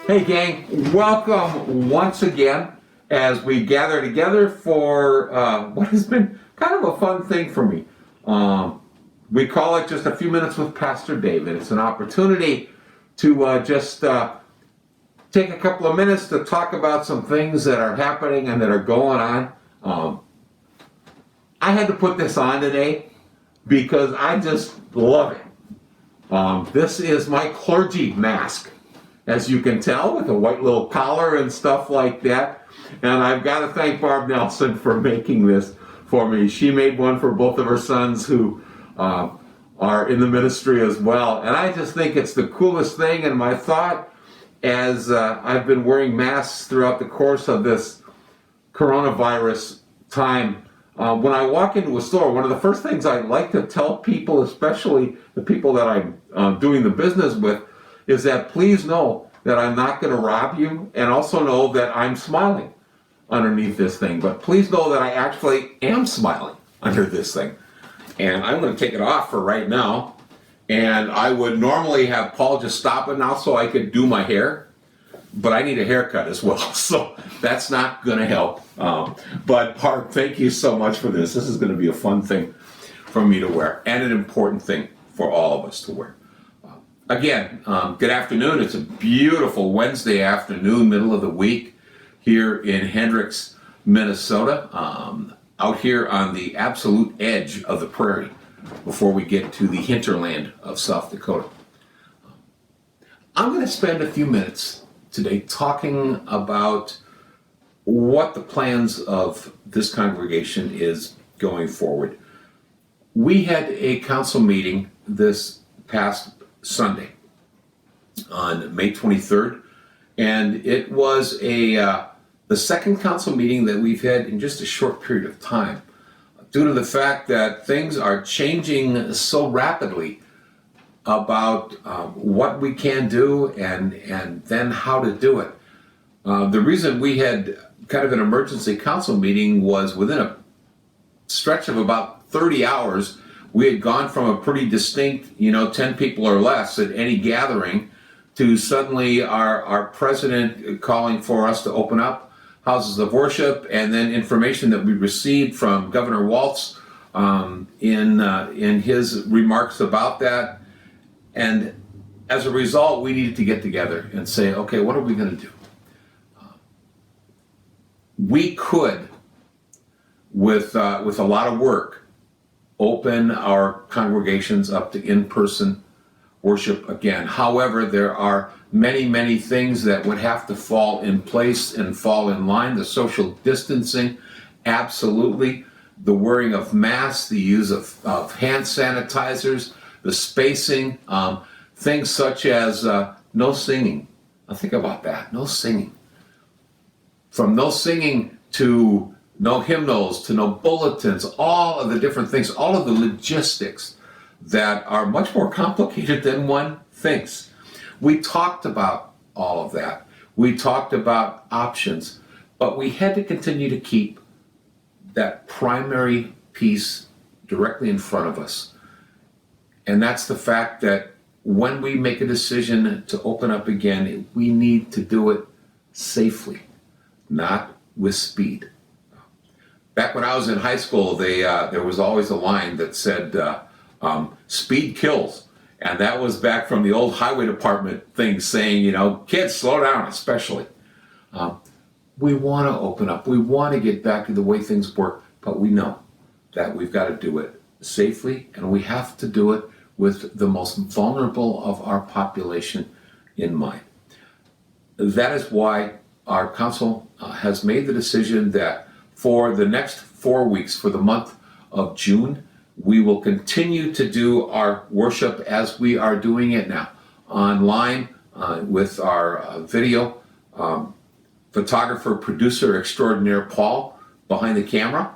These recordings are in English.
Hey gang, welcome once again as we gather together for what has been kind of a fun thing for me. We call it just a few minutes with Pastor David. It's an opportunity to just take a couple of minutes to talk about some things that are happening and that are going on. I had to put this on today because I just love it. This is my clergy mask, as you can tell, with a white little collar and stuff like that. And I've got to thank Barb Nelson for making this for me. She made one for both of her sons who are in the ministry as well. And I just think it's the coolest thing. And my thought, as I've been wearing masks throughout the course of this coronavirus time, when I walk into a store, one of the first things I like to tell people, especially the people that I'm doing the business with, is that please know that I'm not going to rob you, and also know that I'm smiling underneath this thing. But please know that I actually am smiling under this thing. And I'm going to take it off for right now. And I would normally have Paul just stop it now so I could do my hair, but I need a haircut as well, so that's not going to help. But Park, thank you so much for this. This is going to be a fun thing for me to wear, and an important thing for all of us to wear. Again, good afternoon. It's a beautiful Wednesday afternoon, middle of the week, here in Hendricks, Minnesota, out here on the absolute edge of the prairie before we get to the hinterland of South Dakota. I'm going to spend a few minutes today talking about what the plans of this congregation is going forward. We had a council meeting this past Sunday on May 23rd, and it was the second council meeting that we've had in just a short period of time, due to the fact that things are changing so rapidly about what we can do and then how to do it. The reason we had kind of an emergency council meeting was within a stretch of about 30 hours, we had gone from a pretty distinct, 10 people or less at any gathering, to suddenly our president calling for us to open up houses of worship, and then information that we received from Governor Walz in his remarks about that. And as a result, we needed to get together and say, okay, what are we going to do? We could, with a lot of work, open our congregations up to in-person worship again. However, there are many, many things that would have to fall in place and fall in line. The social distancing, absolutely. The wearing of masks, the use of hand sanitizers, the spacing, things such as no singing. Now think about that, no singing. From no singing to no hymnals, to no bulletins, all of the different things, all of the logistics that are much more complicated than one thinks. We talked about all of that. We talked about options, but we had to continue to keep that primary piece directly in front of us. And that's the fact that when we make a decision to open up again, we need to do it safely, not with speed. Back when I was in high school, there was always a line that said, speed kills. And that was back from the old highway department thing saying, kids, slow down, especially. We want to open up. We want to get back to the way things work, but we know that we've got to do it safely, and we have to do it with the most vulnerable of our population in mind. That is why our council has made the decision that for the next 4 weeks, for the month of June, we will continue to do our worship as we are doing it now, online with our video photographer, producer extraordinaire Paul behind the camera.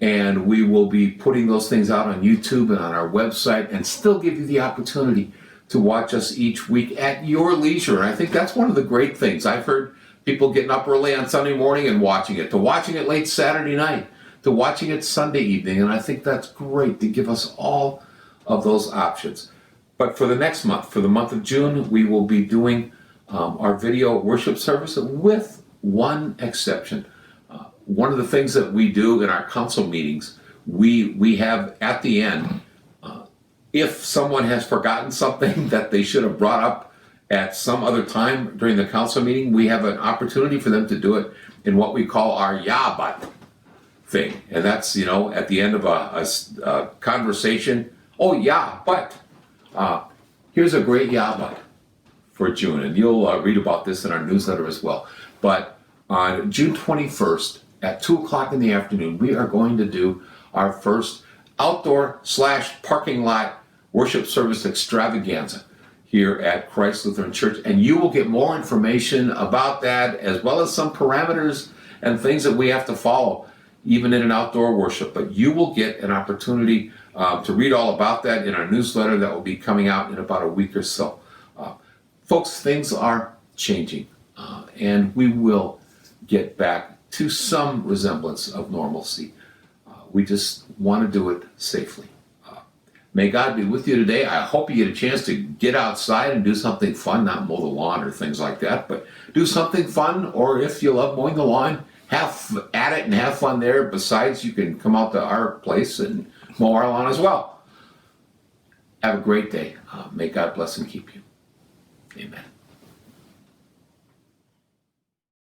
And we will be putting those things out on YouTube and on our website, and still give you the opportunity to watch us each week at your leisure. And I think that's one of the great things. I've heard people getting up early on Sunday morning and watching it, to watching it late Saturday night, to watching it Sunday evening. And I think that's great to give us all of those options. But for the next month, for the month of June, we will be doing our video worship service, with one exception. One of the things that we do in our council meetings, we have at the end, if someone has forgotten something that they should have brought up at some other time during the council meeting, we have an opportunity for them to do it in what we call our "yeah, but" thing. And that's, at the end of a conversation, "Oh yeah, but here's a great yeah, but" for June. And you'll read about this in our newsletter as well. But on June 21st at 2 o'clock in the afternoon, we are going to do our first outdoor/parking lot worship service extravaganza here at Christ Lutheran Church. And you will get more information about that, as well as some parameters and things that we have to follow, even in an outdoor worship. But you will get an opportunity to read all about that in our newsletter that will be coming out in about a week or so. Folks, things are changing, and we will get back to some resemblance of normalcy. We just want to do it safely. May God be with you today. I hope you get a chance to get outside and do something fun, not mow the lawn or things like that, but do something fun. Or if you love mowing the lawn, have at it and have fun there. Besides, you can come out to our place and mow our lawn as well. Have a great day. May God bless and keep you. Amen.